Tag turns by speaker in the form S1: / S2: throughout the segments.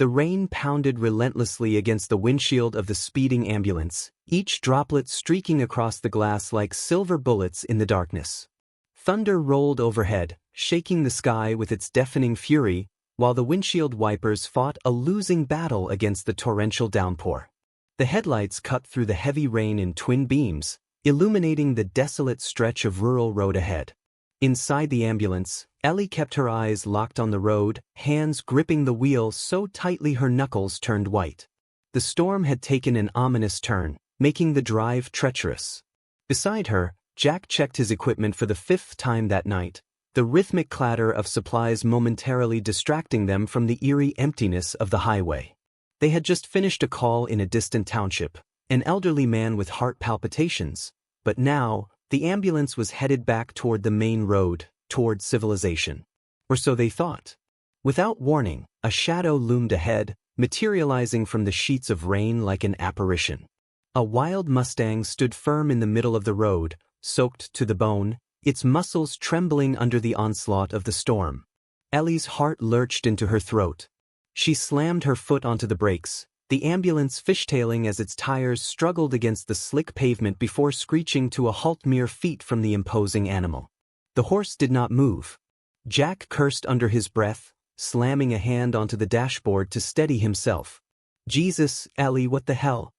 S1: The rain pounded relentlessly against the windshield of the speeding ambulance, each droplet streaking across the glass like silver bullets in the darkness. Thunder rolled overhead, shaking the sky with its deafening fury, while the windshield wipers fought a losing battle against the torrential downpour. The headlights cut through the heavy rain in twin beams, illuminating the desolate stretch of rural road ahead. Inside the ambulance, Ellie kept her eyes locked on the road, hands gripping the wheel so tightly her knuckles turned white. The storm had taken an ominous turn, making the drive treacherous. Beside her, Jack checked his equipment for the 5th time that night, the rhythmic clatter of supplies momentarily distracting them from the eerie emptiness of the highway. They had just finished a call in a distant township, an elderly man with heart palpitations, but now, the ambulance was headed back toward the main road, toward civilization. Or so they thought. Without warning, a shadow loomed ahead, materializing from the sheets of rain like an apparition. A wild Mustang stood firm in the middle of the road, soaked to the bone, its muscles trembling under the onslaught of the storm. Ellie's heart lurched into her throat. She slammed her foot onto the brakes, the ambulance fishtailing as its tires struggled against the slick pavement before screeching to a halt mere feet from the imposing animal. The horse did not move. Jack cursed under his breath, slamming a hand onto the dashboard to steady himself. Jesus, Ellie, what the hell?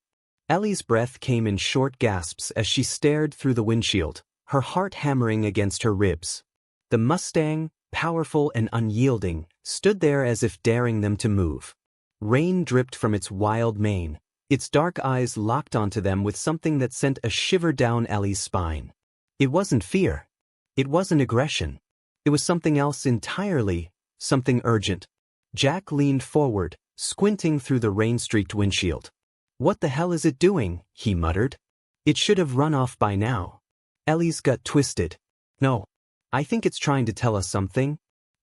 S1: Ellie's breath came in short gasps as she stared through the windshield, her heart hammering against her ribs. The Mustang, powerful and unyielding, stood there as if daring them to move. Rain dripped from its wild mane, its dark eyes locked onto them with something that sent a shiver down Ellie's spine. It wasn't fear. It wasn't aggression. It was something else entirely, something urgent. Jack leaned forward, squinting through the rain-streaked windshield. "What the hell is it doing?" he muttered. "It should have run off by now." Ellie's gut twisted. "No. I think it's trying to tell us something."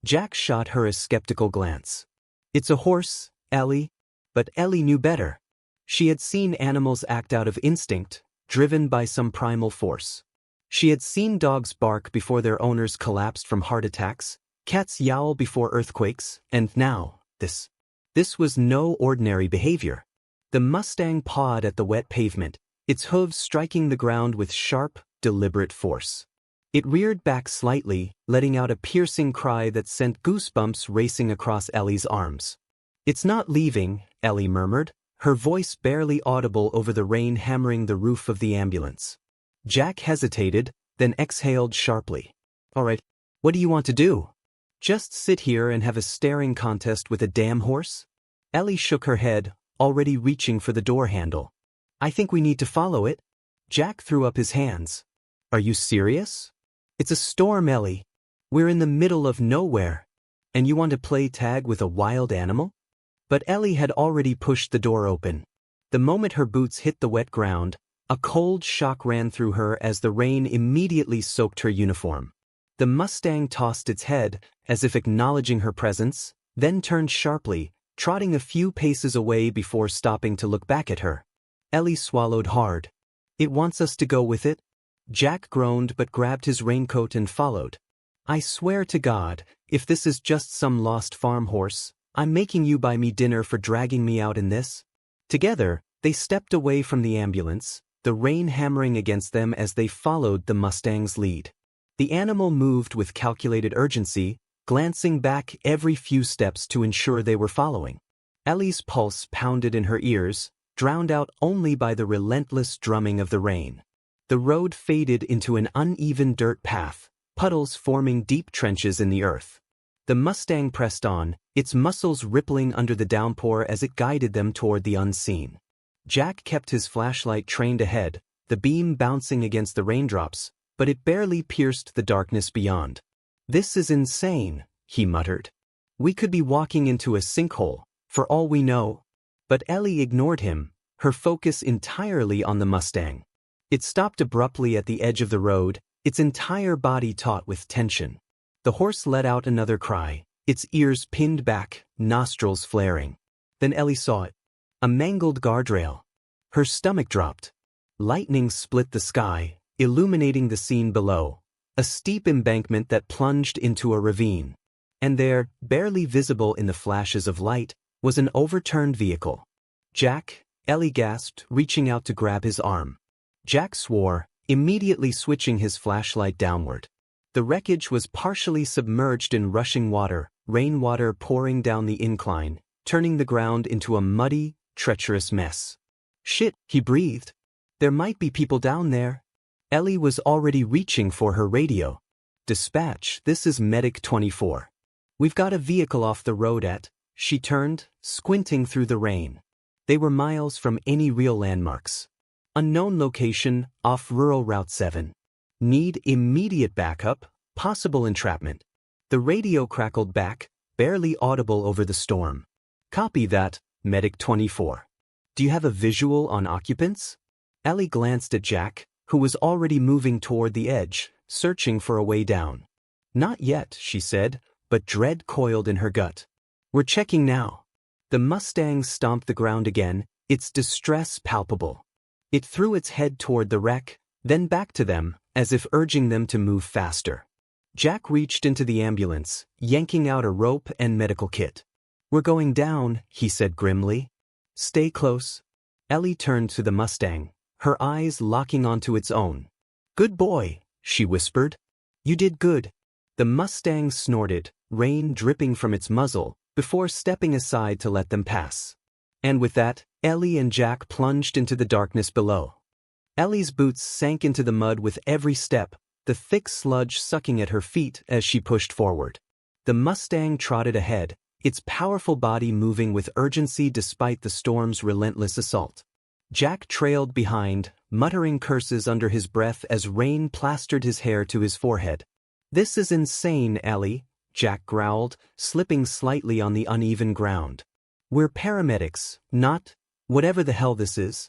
S1: Jack shot her a skeptical glance. "It's a horse, Ellie." But Ellie knew better. She had seen animals act out of instinct, driven by some primal force. She had seen dogs bark before their owners collapsed from heart attacks, cats yowl before earthquakes, and now, this was no ordinary behavior. The Mustang pawed at the wet pavement, its hooves striking the ground with sharp, deliberate force. It reared back slightly, letting out a piercing cry that sent goosebumps racing across Ellie's arms. "It's not leaving," Ellie murmured, her voice barely audible over the rain hammering the roof of the ambulance. Jack hesitated, then exhaled sharply. "All right, what do you want to do? Just sit here and have a staring contest with a damn horse?" Ellie shook her head, already reaching for the door handle. "I think we need to follow it." Jack threw up his hands. "Are you serious? It's a storm, Ellie. We're in the middle of nowhere. And you want to play tag with a wild animal?" But Ellie had already pushed the door open. The moment her boots hit the wet ground, a cold shock ran through her as the rain immediately soaked her uniform. The Mustang tossed its head, as if acknowledging her presence, then turned sharply, trotting a few paces away before stopping to look back at her. Ellie swallowed hard. "It wants us to go with it?" Jack groaned but grabbed his raincoat and followed. "I swear to God, if this is just some lost farm horse, I'm making you buy me dinner for dragging me out in this." Together, they stepped away from the ambulance, the rain hammering against them as they followed the Mustang's lead. The animal moved with calculated urgency, glancing back every few steps to ensure they were following. Ellie's pulse pounded in her ears, drowned out only by the relentless drumming of the rain. The road faded into an uneven dirt path, puddles forming deep trenches in the earth. The Mustang pressed on, its muscles rippling under the downpour as it guided them toward the unseen. Jack kept his flashlight trained ahead, the beam bouncing against the raindrops, but it barely pierced the darkness beyond. "This is insane," he muttered. "We could be walking into a sinkhole, for all we know." But Ellie ignored him, her focus entirely on the Mustang. It stopped abruptly at the edge of the road, its entire body taut with tension. The horse let out another cry, its ears pinned back, nostrils flaring. Then Ellie saw it. A mangled guardrail. Her stomach dropped. Lightning split the sky, illuminating the scene below, a steep embankment that plunged into a ravine. And there, barely visible in the flashes of light, was an overturned vehicle. Jack, Ellie gasped, reaching out to grab his arm. Jack swore, immediately switching his flashlight downward. The wreckage was partially submerged in rushing water, rainwater pouring down the incline, turning the ground into a muddy, treacherous mess. "Shit," he breathed. "There might be people down there." Ellie was already reaching for her radio. "Dispatch, this is Medic 24. We've got a vehicle off the road at..." She turned, squinting through the rain. They were miles from any real landmarks. "Unknown location, off rural Route 7. Need immediate backup, possible entrapment." The radio crackled back, barely audible over the storm. "Copy that, Medic 24. Do you have a visual on occupants?" Ellie glanced at Jack, who was already moving toward the edge, searching for a way down. "Not yet," she said, but dread coiled in her gut. "We're checking now." The Mustang stomped the ground again, its distress palpable. It threw its head toward the wreck, then back to them, as if urging them to move faster. Jack reached into the ambulance, yanking out a rope and medical kit. "We're going down," he said grimly. "Stay close." Ellie turned to the Mustang, her eyes locking onto its own. "Good boy," she whispered. "You did good." The Mustang snorted, rain dripping from its muzzle, before stepping aside to let them pass. And with that, Ellie and Jack plunged into the darkness below. Ellie's boots sank into the mud with every step, the thick sludge sucking at her feet as she pushed forward. The Mustang trotted ahead, its powerful body moving with urgency despite the storm's relentless assault. Jack trailed behind, muttering curses under his breath as rain plastered his hair to his forehead. "This is insane, Ellie," Jack growled, slipping slightly on the uneven ground. "We're paramedics, not whatever the hell this is."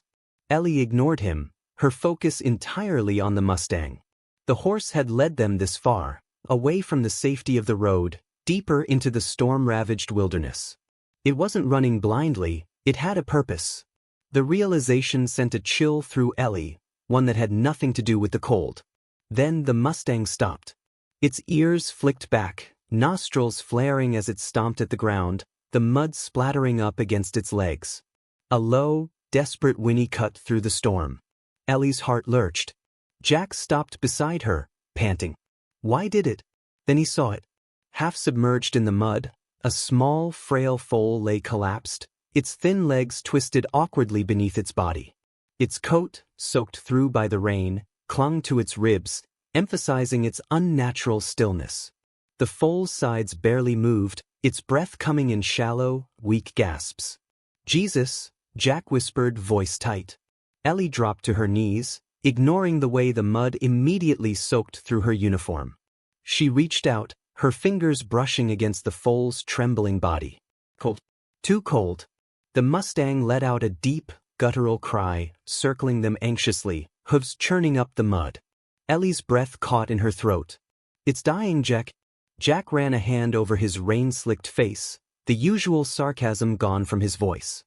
S1: Ellie ignored him, her focus entirely on the Mustang. The horse had led them this far, away from the safety of the road, deeper into the storm-ravaged wilderness. It wasn't running blindly, it had a purpose. The realization sent a chill through Ellie, one that had nothing to do with the cold. Then the Mustang stopped. Its ears flicked back, nostrils flaring as it stomped at the ground, the mud splattering up against its legs. A low, desperate whinny cut through the storm. Ellie's heart lurched. Jack stopped beside her, panting. Why did it? Then he saw it. Half submerged in the mud, a small, frail foal lay collapsed, its thin legs twisted awkwardly beneath its body. Its coat, soaked through by the rain, clung to its ribs, emphasizing its unnatural stillness. The foal's sides barely moved, its breath coming in shallow, weak gasps. "Jesus," Jack whispered, voice tight. Ellie dropped to her knees, ignoring the way the mud immediately soaked through her uniform. She reached out, her fingers brushing against the foal's trembling body. "Cold. Too cold." The Mustang let out a deep, guttural cry, circling them anxiously, hooves churning up the mud. Ellie's breath caught in her throat. "It's dying, Jack." Jack ran a hand over his rain-slicked face, the usual sarcasm gone from his voice.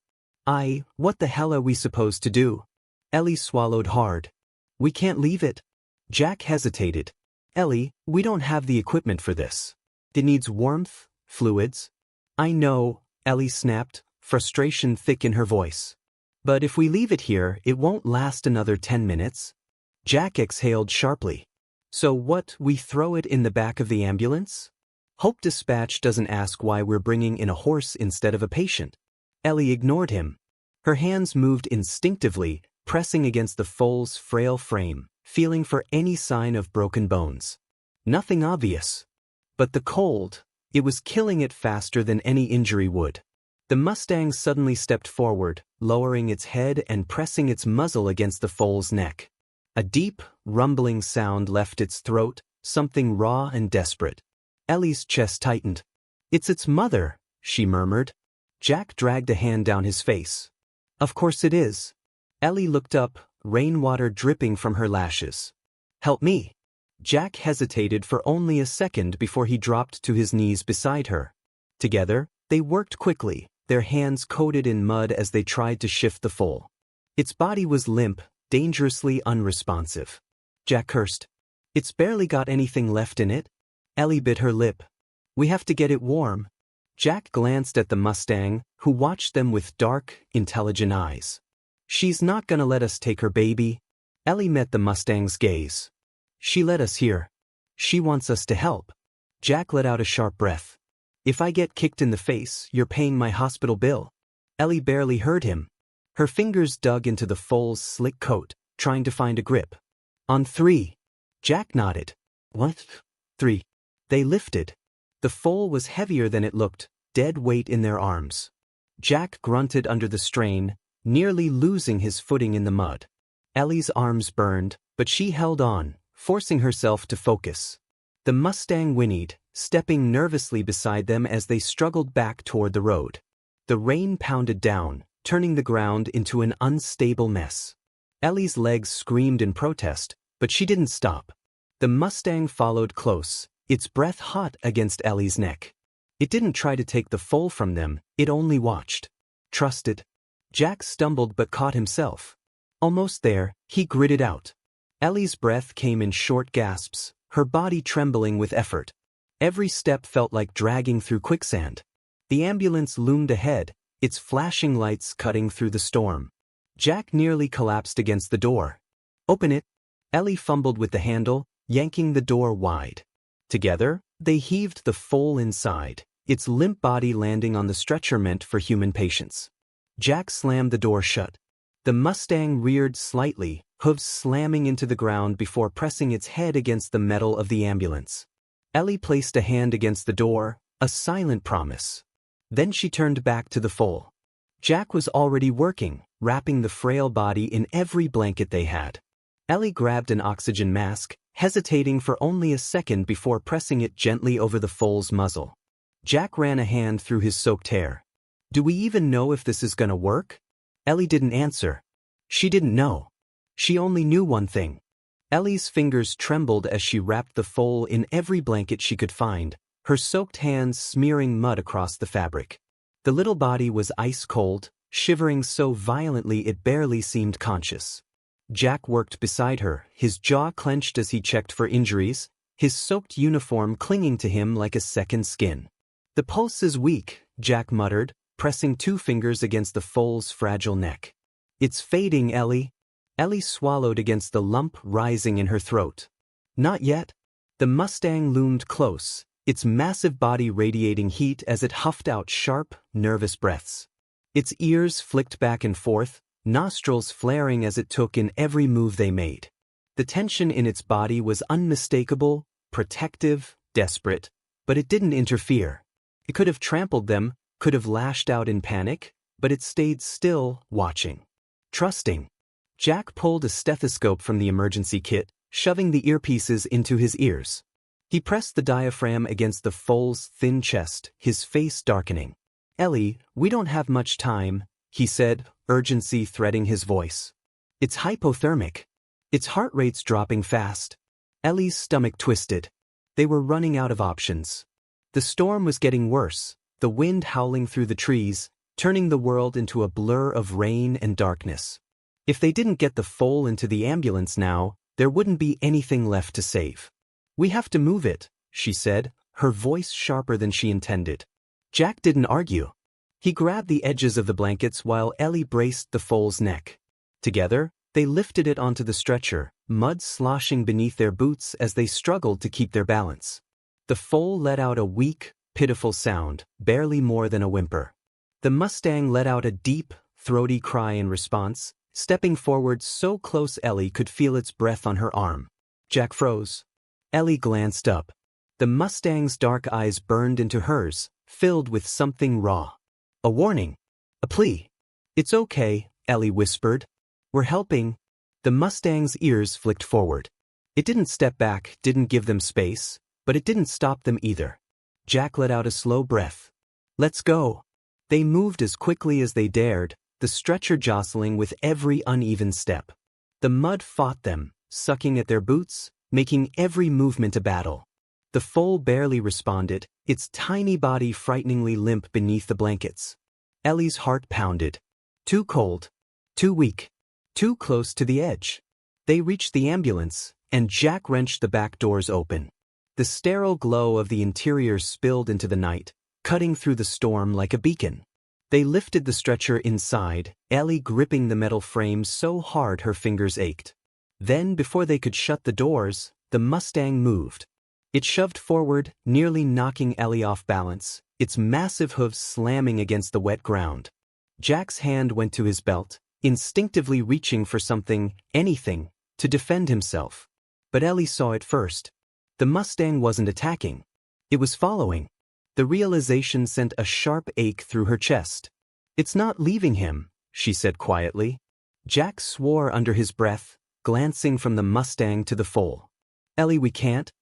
S1: What the hell are we supposed to do?" Ellie swallowed hard. "We can't leave it." Jack hesitated. "Ellie, we don't have the equipment for this. It needs warmth, fluids." "I know," Ellie snapped, frustration thick in her voice. "But if we leave it here, it won't last another 10 minutes. Jack exhaled sharply. "So what, we throw it in the back of the ambulance?" "Hope Dispatch doesn't ask why we're bringing in a horse instead of a patient." Ellie ignored him. Her hands moved instinctively, pressing against the foal's frail frame, feeling for any sign of broken bones. Nothing obvious. But the cold, it was killing it faster than any injury would. The Mustang suddenly stepped forward, lowering its head and pressing its muzzle against the foal's neck. A deep, rumbling sound left its throat, something raw and desperate. Ellie's chest tightened. "It's its mother," she murmured. Jack dragged a hand down his face. "Of course it is." Ellie looked up, rainwater dripping from her lashes. "Help me." Jack hesitated for only a second before he dropped to his knees beside her. Together, they worked quickly, their hands coated in mud as they tried to shift the foal. Its body was limp, dangerously unresponsive. Jack cursed. "It's barely got anything left in it." Ellie bit her lip. "We have to get it warm." Jack glanced at the Mustang, who watched them with dark, intelligent eyes. "She's not gonna let us take her baby." Ellie met the Mustang's gaze. "She led us here. She wants us to help." Jack let out a sharp breath. "If I get kicked in the face, you're paying my hospital bill." Ellie barely heard him. Her fingers dug into the foal's slick coat, trying to find a grip. "On 3. Jack nodded. "What?" 3. They lifted. The foal was heavier than it looked, dead weight in their arms. Jack grunted under the strain, nearly losing his footing in the mud. Ellie's arms burned, but she held on, forcing herself to focus. The Mustang whinnied, stepping nervously beside them as they struggled back toward the road. The rain pounded down, turning the ground into an unstable mess. Ellie's legs screamed in protest, but she didn't stop. The Mustang followed close, its breath hot against Ellie's neck. It didn't try to take the foal from them, it only watched. Trusted. Jack stumbled but caught himself. Almost there, he gritted out. Ellie's breath came in short gasps, her body trembling with effort. Every step felt like dragging through quicksand. The ambulance loomed ahead, its flashing lights cutting through the storm. Jack nearly collapsed against the door. "Open it." Ellie fumbled with the handle, yanking the door wide. Together, they heaved the foal inside, its limp body landing on the stretcher meant for human patients. Jack slammed the door shut. The Mustang reared slightly, hooves slamming into the ground before pressing its head against the metal of the ambulance. Ellie placed a hand against the door, a silent promise. Then she turned back to the foal. Jack was already working, wrapping the frail body in every blanket they had. Ellie grabbed an oxygen mask, hesitating for only a second before pressing it gently over the foal's muzzle. Jack ran a hand through his soaked hair. "Do we even know if this is gonna work?" Ellie didn't answer. She didn't know. She only knew one thing. Ellie's fingers trembled as she wrapped the foal in every blanket she could find, her soaked hands smearing mud across the fabric. The little body was ice cold, shivering so violently it barely seemed conscious. Jack worked beside her, his jaw clenched as he checked for injuries, his soaked uniform clinging to him like a second skin. "The pulse is weak," Jack muttered, pressing 2 fingers against the foal's fragile neck. "It's fading, Ellie." Ellie swallowed against the lump rising in her throat. "Not yet." The Mustang loomed close, its massive body radiating heat as it huffed out sharp, nervous breaths. Its ears flicked back and forth, nostrils flaring as it took in every move they made. The tension in its body was unmistakable, protective, desperate, but it didn't interfere. It could have trampled them, could have lashed out in panic, but it stayed still, watching. Trusting. Jack pulled a stethoscope from the emergency kit, shoving the earpieces into his ears. He pressed the diaphragm against the foal's thin chest, his face darkening. "Ellie, we don't have much time," he said, urgency threading his voice. "It's hypothermic. Its heart rate's dropping fast." Ellie's stomach twisted. They were running out of options. The storm was getting worse, the wind howling through the trees, turning the world into a blur of rain and darkness. If they didn't get the foal into the ambulance now, there wouldn't be anything left to save. "We have to move it," she said, her voice sharper than she intended. Jack didn't argue. He grabbed the edges of the blankets while Ellie braced the foal's neck. Together, they lifted it onto the stretcher, mud sloshing beneath their boots as they struggled to keep their balance. The foal let out a weak, pitiful sound, barely more than a whimper. The Mustang let out a deep, throaty cry in response, stepping forward so close Ellie could feel its breath on her arm. Jack froze. Ellie glanced up. The Mustang's dark eyes burned into hers, filled with something raw. A warning. A plea. "It's okay," Ellie whispered. "We're helping." The Mustang's ears flicked forward. It didn't step back, didn't give them space, but it didn't stop them either. Jack let out a slow breath. "Let's go." They moved as quickly as they dared, the stretcher jostling with every uneven step. The mud fought them, sucking at their boots, making every movement a battle. The foal barely responded, its tiny body frighteningly limp beneath the blankets. Ellie's heart pounded. Too cold. Too weak. Too close to the edge. They reached the ambulance, and Jack wrenched the back doors open. The sterile glow of the interior spilled into the night, cutting through the storm like a beacon. They lifted the stretcher inside, Ellie gripping the metal frame so hard her fingers ached. Then, before they could shut the doors, the Mustang moved. It shoved forward, nearly knocking Ellie off balance, its massive hooves slamming against the wet ground. Jack's hand went to his belt, instinctively reaching for something, anything, to defend himself. But Ellie saw it first. The Mustang wasn't attacking. It was following. The realization sent a sharp ache through her chest. "It's not leaving him," she said quietly. Jack swore under his breath, glancing from the Mustang to the foal. "Ellie, we can't."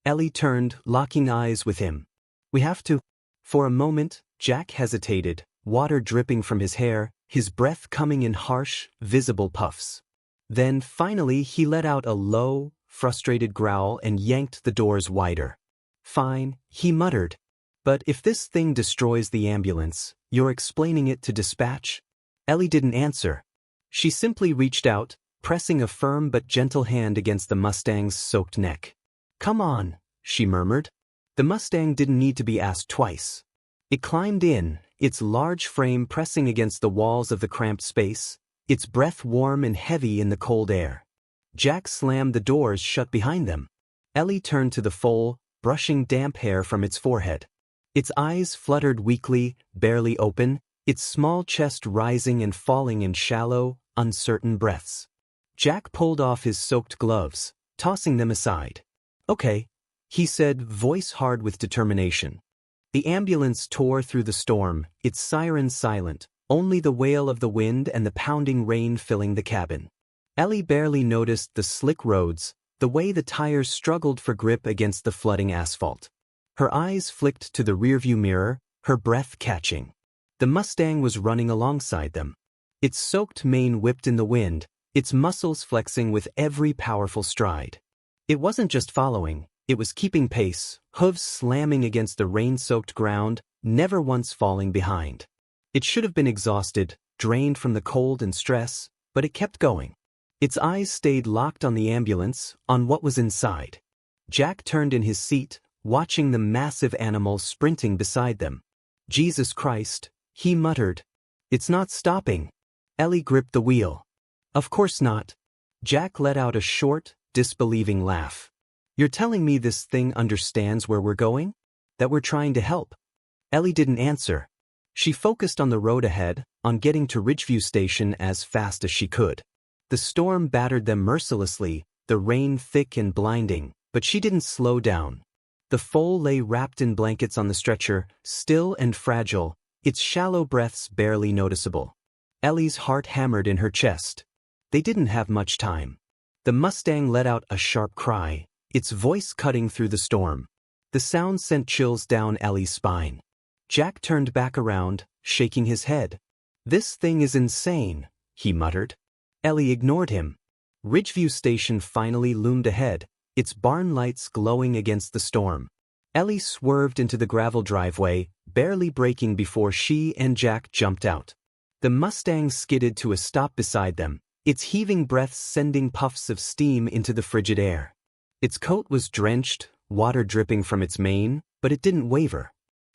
S1: Ellie turned, locking eyes with him. "We have to." For a moment, Jack hesitated, water dripping from his hair, his breath coming in harsh, visible puffs. Then, finally, he let out a low, frustrated growl and yanked the doors wider. "Fine," he muttered. "But if this thing destroys the ambulance, you're explaining it to dispatch?" Ellie didn't answer. She simply reached out, pressing a firm but gentle hand against the Mustang's soaked neck. "Come on," she murmured. The Mustang didn't need to be asked twice. It climbed in, its large frame pressing against the walls of the cramped space, its breath warm and heavy in the cold air. Jack slammed the doors shut behind them. Ellie turned to the foal, brushing damp hair from its forehead. Its eyes fluttered weakly, barely open, its small chest rising and falling in shallow, uncertain breaths. Jack pulled off his soaked gloves, tossing them aside. "Okay," he said, voice hard with determination. The ambulance tore through the storm, its siren silent, only the wail of the wind and the pounding rain filling the cabin. Ellie barely noticed the slick roads, the way the tires struggled for grip against the flooding asphalt. Her eyes flicked to the rearview mirror, her breath catching. The Mustang was running alongside them. Its soaked mane whipped in the wind, its muscles flexing with every powerful stride. It wasn't just following, it was keeping pace, hooves slamming against the rain-soaked ground, never once falling behind. It should have been exhausted, drained from the cold and stress, but it kept going. Its eyes stayed locked on the ambulance, on what was inside. Jack turned in his seat, watching the massive animal sprinting beside them. "Jesus Christ," he muttered. "It's not stopping." Ellie gripped the wheel. "Of course not." Jack let out a short, disbelieving laugh. "You're telling me this thing understands where we're going? That we're trying to help?" Ellie didn't answer. She focused on the road ahead, on getting to Ridgeview Station as fast as she could. The storm battered them mercilessly, the rain thick and blinding, but she didn't slow down. The foal lay wrapped in blankets on the stretcher, still and fragile, its shallow breaths barely noticeable. Ellie's heart hammered in her chest. They didn't have much time. The Mustang let out a sharp cry, its voice cutting through the storm. The sound sent chills down Ellie's spine. Jack turned back around, shaking his head. "This thing is insane," he muttered. Ellie ignored him. Ridgeview Station finally loomed ahead, its barn lights glowing against the storm. Ellie swerved into the gravel driveway, barely braking before she and Jack jumped out. The Mustang skidded to a stop beside them, its heaving breaths sending puffs of steam into the frigid air. Its coat was drenched, water dripping from its mane, but it didn't waver.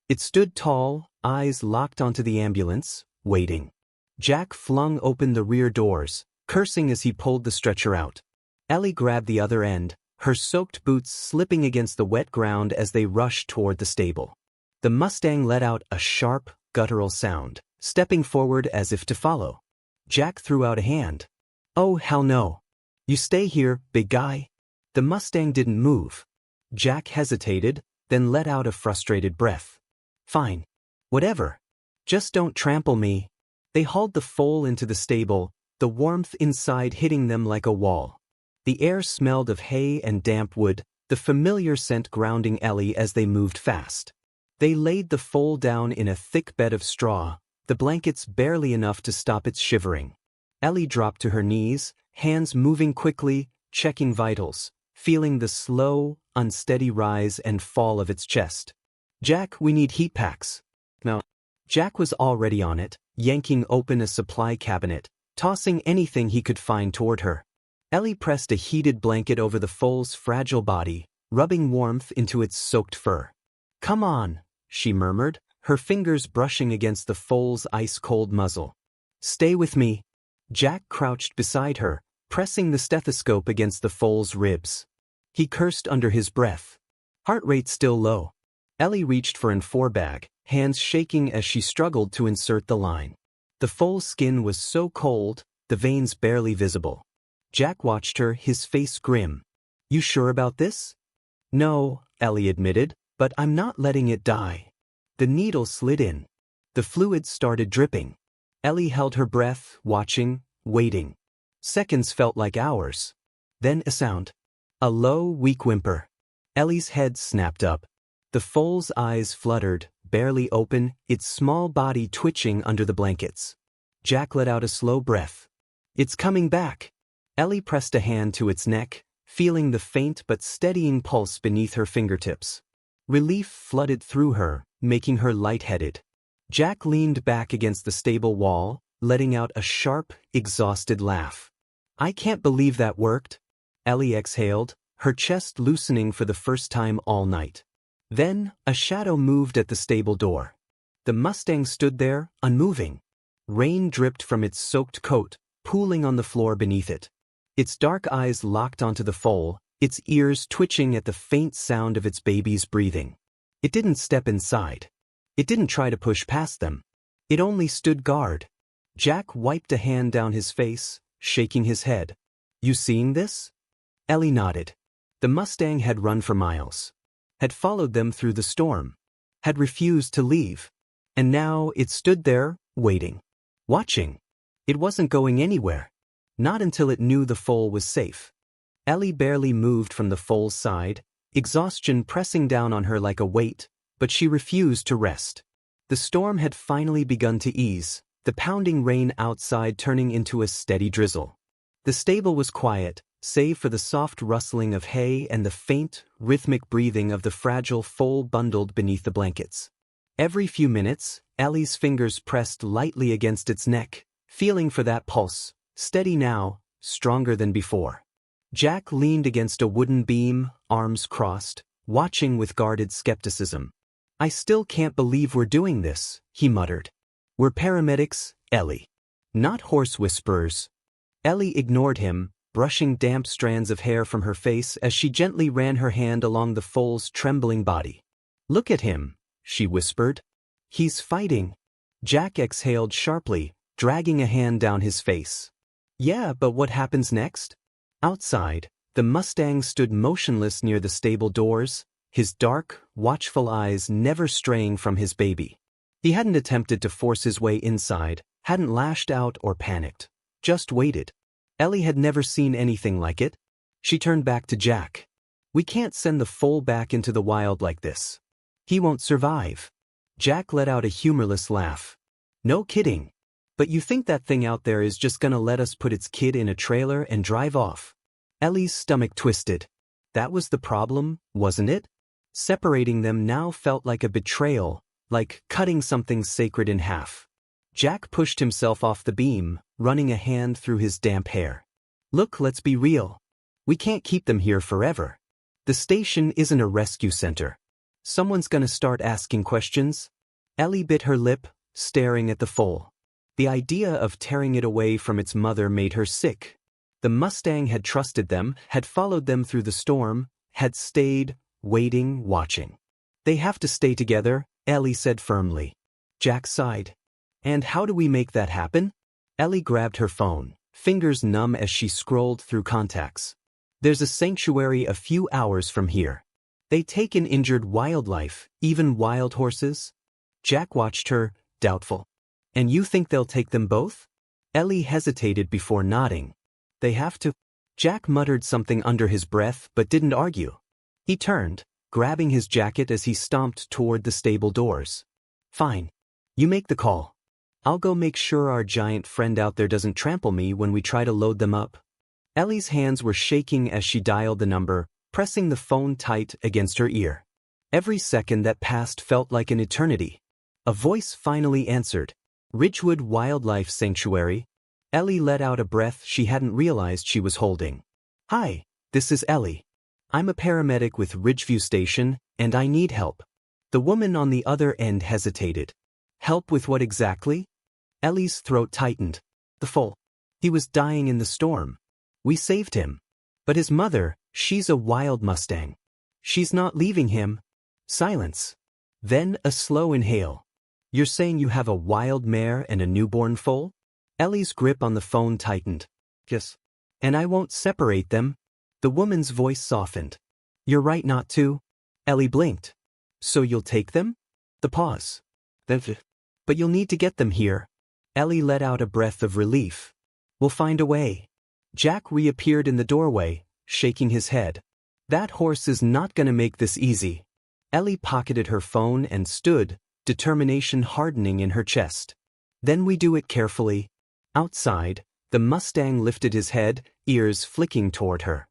S1: It stood tall, eyes locked onto the ambulance, waiting. Jack flung open the rear doors, cursing as he pulled the stretcher out. Ellie grabbed the other end, her soaked boots slipping against the wet ground as they rushed toward the stable. The Mustang let out a sharp, guttural sound, stepping forward as if to follow. Jack threw out a hand. "Oh, hell no. You stay here, big guy." The Mustang didn't move. Jack hesitated, then let out a frustrated breath. "Fine. Whatever. Just don't trample me." They hauled the foal into the stable, the warmth inside hitting them like a wall. The air smelled of hay and damp wood, the familiar scent grounding Ellie as they moved fast. They laid the foal down in a thick bed of straw, the blankets barely enough to stop its shivering. Ellie dropped to her knees, hands moving quickly, checking vitals, feeling the slow, unsteady rise and fall of its chest. "Jack, we need heat packs." "No." Jack was already on it, yanking open a supply cabinet, tossing anything he could find toward her. Ellie pressed a heated blanket over the foal's fragile body, rubbing warmth into its soaked fur. "Come on," she murmured, her fingers brushing against the foal's ice-cold muzzle. "Stay with me." Jack crouched beside her, pressing the stethoscope against the foal's ribs. He cursed under his breath. Heart rate still low. Ellie reached for an bag, hands shaking as she struggled to insert the line. The foal's skin was so cold, the veins barely visible. Jack watched her, his face grim. "You sure about this?" "No," Ellie admitted, "but I'm not letting it die." The needle slid in. The fluid started dripping. Ellie held her breath, watching, waiting. Seconds felt like hours. Then a sound. A low, weak whimper. Ellie's head snapped up. The foal's eyes fluttered, barely open, its small body twitching under the blankets. Jack let out a slow breath. "It's coming back." Ellie pressed a hand to its neck, feeling the faint but steadying pulse beneath her fingertips. Relief flooded through her, making her lightheaded. Jack leaned back against the stable wall, letting out a sharp, exhausted laugh. "I can't believe that worked." Ellie exhaled, her chest loosening for the first time all night. Then, a shadow moved at the stable door. The Mustang stood there, unmoving. Rain dripped from its soaked coat, pooling on the floor beneath it. Its dark eyes locked onto the foal, its ears twitching at the faint sound of its baby's breathing. It didn't step inside. It didn't try to push past them. It only stood guard. Jack wiped a hand down his face, shaking his head. "You seeing this?" Ellie nodded. The Mustang had run for miles. Had followed them through the storm. Had refused to leave. And now it stood there, waiting. Watching. It wasn't going anywhere. Not until it knew the foal was safe. Ellie barely moved from the foal's side, exhaustion pressing down on her like a weight, but she refused to rest. The storm had finally begun to ease, the pounding rain outside turning into a steady drizzle. The stable was quiet, save for the soft rustling of hay and the faint, rhythmic breathing of the fragile foal bundled beneath the blankets. Every few minutes, Ellie's fingers pressed lightly against its neck, feeling for that pulse, steady now, stronger than before. Jack leaned against a wooden beam, arms crossed, watching with guarded skepticism. "I still can't believe we're doing this," he muttered. "We're paramedics, Ellie. Not horse whisperers." Ellie ignored him, brushing damp strands of hair from her face as she gently ran her hand along the foal's trembling body. "Look at him," she whispered. "He's fighting." Jack exhaled sharply, dragging a hand down his face. "Yeah, but what happens next?" Outside, the Mustang stood motionless near the stable doors, his dark, watchful eyes never straying from his baby. He hadn't attempted to force his way inside, hadn't lashed out or panicked, just waited. Ellie had never seen anything like it. She turned back to Jack. "We can't send the foal back into the wild like this. He won't survive." Jack let out a humorless laugh. "No kidding. But you think that thing out there is just gonna let us put its kid in a trailer and drive off?" Ellie's stomach twisted. That was the problem, wasn't it? Separating them now felt like a betrayal, like cutting something sacred in half. Jack pushed himself off the beam, running a hand through his damp hair. "Look, let's be real. We can't keep them here forever. The station isn't a rescue center. Someone's gonna start asking questions." Ellie bit her lip, staring at the foal. The idea of tearing it away from its mother made her sick. The Mustang had trusted them, had followed them through the storm, had stayed, waiting, watching. "They have to stay together," Ellie said firmly. Jack sighed. "And how do we make that happen?" Ellie grabbed her phone, fingers numb as she scrolled through contacts. "There's a sanctuary a few hours from here. They take in injured wildlife, even wild horses." Jack watched her, doubtful. "And you think they'll take them both?" Ellie hesitated before nodding. "They have to." Jack muttered something under his breath but didn't argue. He turned, grabbing his jacket as he stomped toward the stable doors. "Fine. You make the call. I'll go make sure our giant friend out there doesn't trample me when we try to load them up." Ellie's hands were shaking as she dialed the number, pressing the phone tight against her ear. Every second that passed felt like an eternity. A voice finally answered. "Ridgewood Wildlife Sanctuary." Ellie let out a breath she hadn't realized she was holding. "Hi, this is Ellie. I'm a paramedic with Ridgeview Station, and I need help." The woman on the other end hesitated. Help with what exactly? Ellie's throat tightened. The foal. He was dying in the storm. We saved him. But his mother, she's a wild Mustang. She's not leaving him. Silence. Then a slow inhale. You're saying you have a wild mare and a newborn foal? Ellie's grip on the phone tightened. Yes. And I won't separate them. The woman's voice softened. You're right not to. Ellie blinked. So you'll take them? The pause. But you'll need to get them here. Ellie let out a breath of relief. We'll find a way. Jack reappeared in the doorway, shaking his head. That horse is not gonna make this easy. Ellie pocketed her phone and stood, determination hardening in her chest. Then we do it carefully. Outside, the Mustang lifted his head, ears flicking toward her.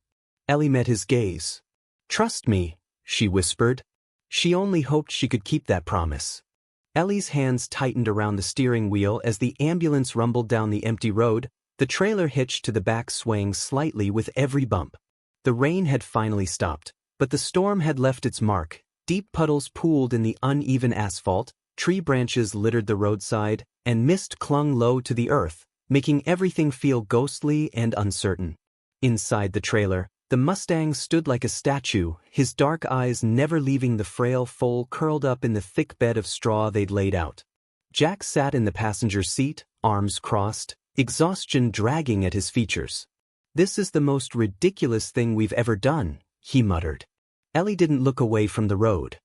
S1: Ellie met his gaze. Trust me, she whispered. She only hoped she could keep that promise. Ellie's hands tightened around the steering wheel as the ambulance rumbled down the empty road, the trailer hitched to the back swaying slightly with every bump. The rain had finally stopped, but the storm had left its mark. Deep puddles pooled in the uneven asphalt, tree branches littered the roadside, and mist clung low to the earth, making everything feel ghostly and uncertain. Inside the trailer, the Mustang stood like a statue, his dark eyes never leaving the frail foal curled up in the thick bed of straw they'd laid out. Jack sat in the passenger seat, arms crossed, exhaustion dragging at his features. This is the most ridiculous thing we've ever done, he muttered. Ellie didn't look away from the road.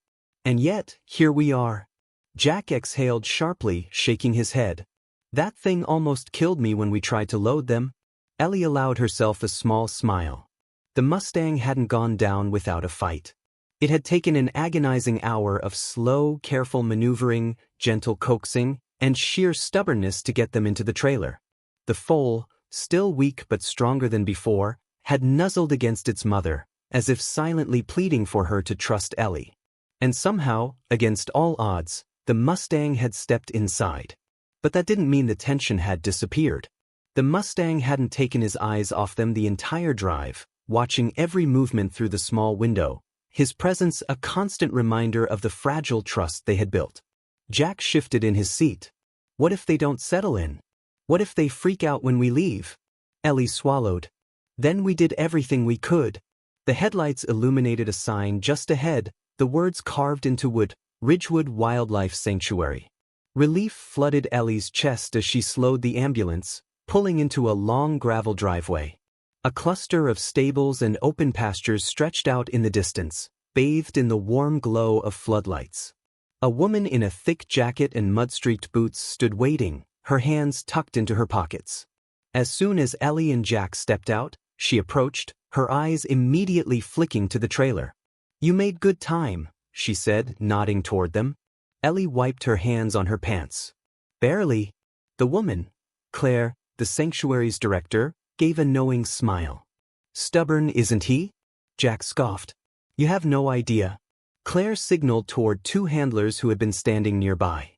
S1: And yet, here we are. Jack exhaled sharply, shaking his head. That thing almost killed me when we tried to load them. Ellie allowed herself a small smile. The Mustang hadn't gone down without a fight. It had taken an agonizing hour of slow, careful maneuvering, gentle coaxing, and sheer stubbornness to get them into the trailer. The foal, still weak but stronger than before, had nuzzled against its mother, as if silently pleading for her to trust Ellie. And somehow, against all odds, the Mustang had stepped inside. But that didn't mean the tension had disappeared. The Mustang hadn't taken his eyes off them the entire drive, watching every movement through the small window, his presence a constant reminder of the fragile trust they had built. Jack shifted in his seat. What if they don't settle in? What if they freak out when we leave? Ellie swallowed. Then we did everything we could. The headlights illuminated a sign just ahead, the words carved into wood, Ridgewood Wildlife Sanctuary. Relief flooded Ellie's chest as she slowed the ambulance, pulling into a long gravel driveway. A cluster of stables and open pastures stretched out in the distance, bathed in the warm glow of floodlights. A woman in a thick jacket and mud-streaked boots stood waiting, her hands tucked into her pockets. As soon as Ellie and Jack stepped out, she approached, her eyes immediately flicking to the trailer. You made good time, she said, nodding toward them. Ellie wiped her hands on her pants. Barely. The woman, Claire, the sanctuary's director, gave a knowing smile. Stubborn, isn't he? Jack scoffed. You have no idea. Claire signaled toward two handlers who had been standing nearby.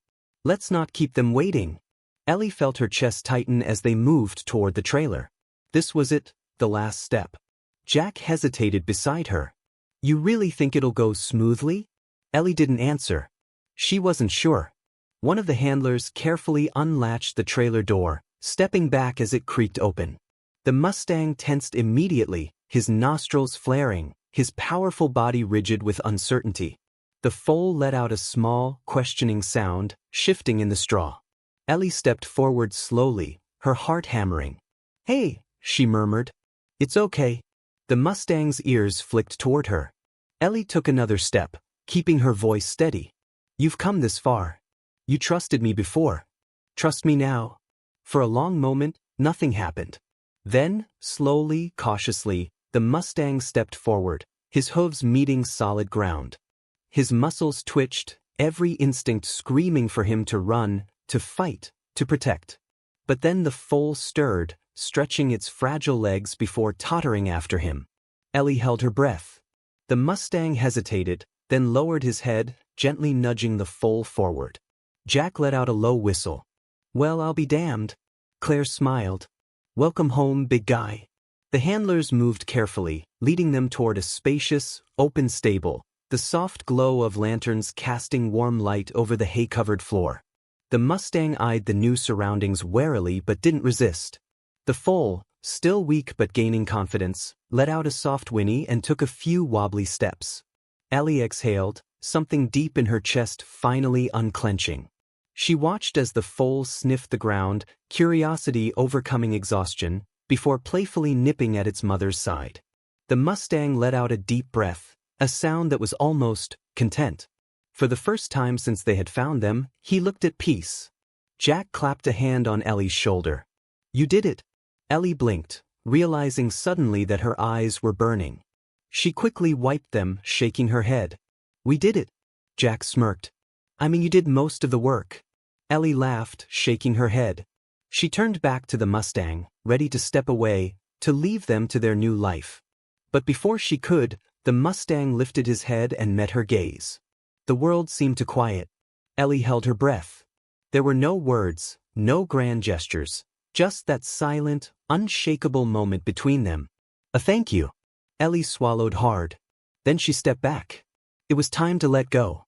S1: Let's not keep them waiting. Ellie felt her chest tighten as they moved toward the trailer. This was it, the last step. Jack hesitated beside her. You really think it'll go smoothly? Ellie didn't answer. She wasn't sure. One of the handlers carefully unlatched the trailer door, stepping back as it creaked open. The Mustang tensed immediately, his nostrils flaring, his powerful body rigid with uncertainty. The foal let out a small, questioning sound, shifting in the straw. Ellie stepped forward slowly, her heart hammering. Hey, she murmured. It's okay. The Mustang's ears flicked toward her. Ellie took another step, keeping her voice steady. You've come this far. You trusted me before. Trust me now. For a long moment, nothing happened. Then, slowly, cautiously, the Mustang stepped forward, his hooves meeting solid ground. His muscles twitched, every instinct screaming for him to run, to fight, to protect. But then the foal stirred, stretching its fragile legs before tottering after him. Ellie held her breath. The Mustang hesitated, then lowered his head, gently nudging the foal forward. Jack let out a low whistle. Well, I'll be damned. Claire smiled. Welcome home, big guy. The handlers moved carefully, leading them toward a spacious, open stable, the soft glow of lanterns casting warm light over the hay-covered floor. The Mustang eyed the new surroundings warily but didn't resist. The foal, still weak but gaining confidence, let out a soft whinny and took a few wobbly steps. Ellie exhaled, something deep in her chest finally unclenching. She watched as the foal sniffed the ground, curiosity overcoming exhaustion, before playfully nipping at its mother's side. The Mustang let out a deep breath, a sound that was almost content. For the first time since they had found them, he looked at peace. Jack clapped a hand on Ellie's shoulder. "You did it." Ellie blinked, realizing suddenly that her eyes were burning. She quickly wiped them, shaking her head. "We did it." Jack smirked. "I mean, you did most of the work." Ellie laughed, shaking her head. She turned back to the Mustang, ready to step away, to leave them to their new life. But before she could, the Mustang lifted his head and met her gaze. The world seemed to quiet. Ellie held her breath. There were no words, no grand gestures, just that silent, unshakable moment between them. A thank you. Ellie swallowed hard. Then she stepped back. It was time to let go.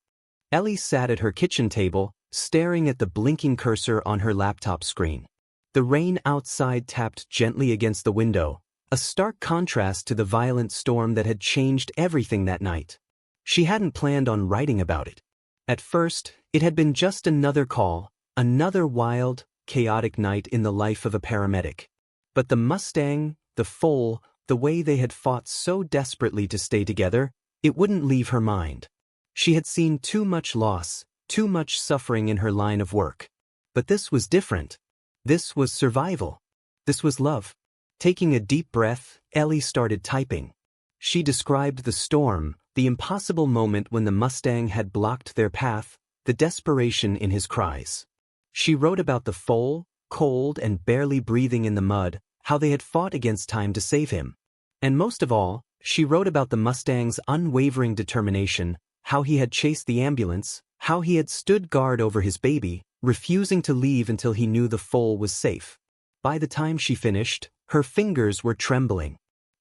S1: Ellie sat at her kitchen table, staring at the blinking cursor on her laptop screen. The rain outside tapped gently against the window, a stark contrast to the violent storm that had changed everything that night. She hadn't planned on writing about it. At first, it had been just another call, another wild, chaotic night in the life of a paramedic. But the Mustang, the foal, the way they had fought so desperately to stay together, it wouldn't leave her mind. She had seen too much loss, too much suffering in her line of work. But this was different. This was survival. This was love. Taking a deep breath, Ellie started typing. She described the storm, the impossible moment when the Mustang had blocked their path, the desperation in his cries. She wrote about the foal, cold and barely breathing in the mud, how they had fought against time to save him. And most of all, she wrote about the Mustang's unwavering determination, how he had chased the ambulance, how he had stood guard over his baby, refusing to leave until he knew the foal was safe. By the time she finished, her fingers were trembling.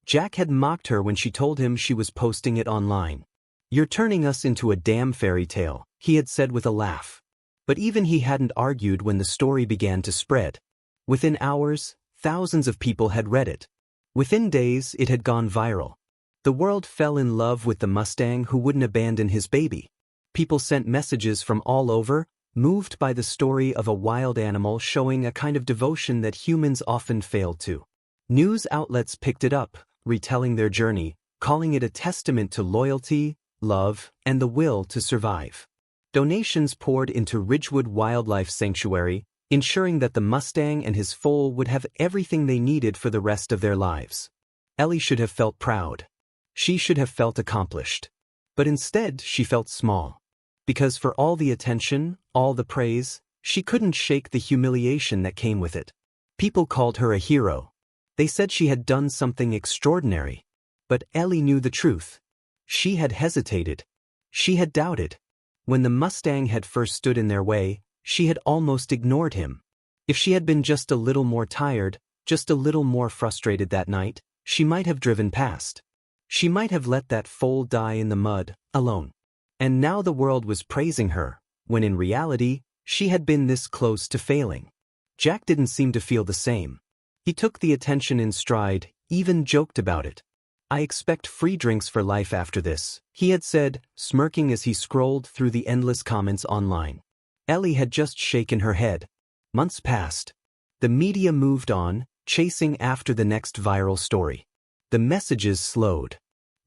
S1: Jack had mocked her when she told him she was posting it online. "You're turning us into a damn fairy tale," he had said with a laugh. But even he hadn't argued when the story began to spread. Within hours, thousands of people had read it. Within days, it had gone viral. The world fell in love with the Mustang who wouldn't abandon his baby. People sent messages from all over, moved by the story of a wild animal showing a kind of devotion that humans often fail to. News outlets picked it up, retelling their journey, calling it a testament to loyalty, love, and the will to survive. Donations poured into Ridgewood Wildlife Sanctuary, ensuring that the Mustang and his foal would have everything they needed for the rest of their lives. Ellie should have felt proud. She should have felt accomplished. But instead, she felt small. Because for all the attention, all the praise, she couldn't shake the humiliation that came with it. People called her a hero. They said she had done something extraordinary. But Ellie knew the truth. She had hesitated. She had doubted. When the Mustang had first stood in their way, she had almost ignored him. If she had been just a little more tired, just a little more frustrated that night, she might have driven past. She might have let that foal die in the mud, alone. And now the world was praising her, when in reality, she had been this close to failing. Jack didn't seem to feel the same. He took the attention in stride, even joked about it. "I expect free drinks for life after this," he had said, smirking as he scrolled through the endless comments online. Ellie had just shaken her head. Months passed. The media moved on, chasing after the next viral story. The messages slowed.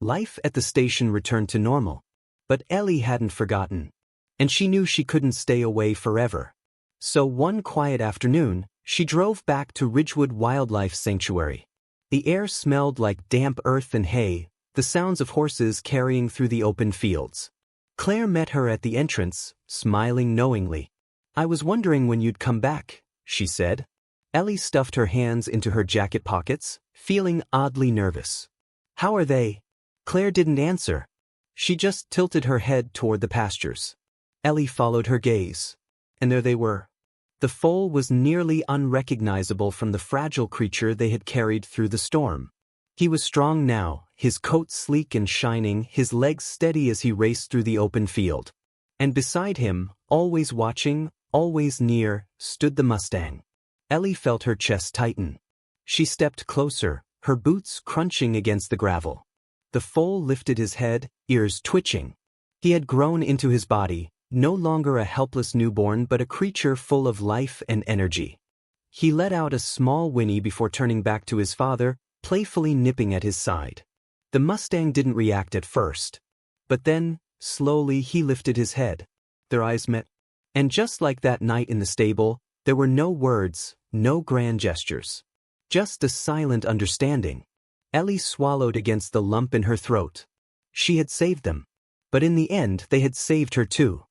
S1: Life at the station returned to normal. But Ellie hadn't forgotten. And she knew she couldn't stay away forever. So one quiet afternoon, she drove back to Ridgewood Wildlife Sanctuary. The air smelled like damp earth and hay, the sounds of horses carrying through the open fields. Claire met her at the entrance, smiling knowingly. "I was wondering when you'd come back," she said. Ellie stuffed her hands into her jacket pockets, feeling oddly nervous. "How are they?" Claire didn't answer. She just tilted her head toward the pastures. Ellie followed her gaze. And there they were. The foal was nearly unrecognizable from the fragile creature they had carried through the storm. He was strong now, his coat sleek and shining, his legs steady as he raced through the open field. And beside him, always watching, always near, stood the Mustang. Ellie felt her chest tighten. She stepped closer, her boots crunching against the gravel. The foal lifted his head, ears twitching. He had grown into his body, no longer a helpless newborn but a creature full of life and energy. He let out a small whinny before turning back to his father, playfully nipping at his side. The Mustang didn't react at first. But then, slowly he lifted his head. Their eyes met. And just like that night in the stable, there were no words, no grand gestures. Just a silent understanding. Ellie swallowed against the lump in her throat. She had saved them. But in the end they had saved her too.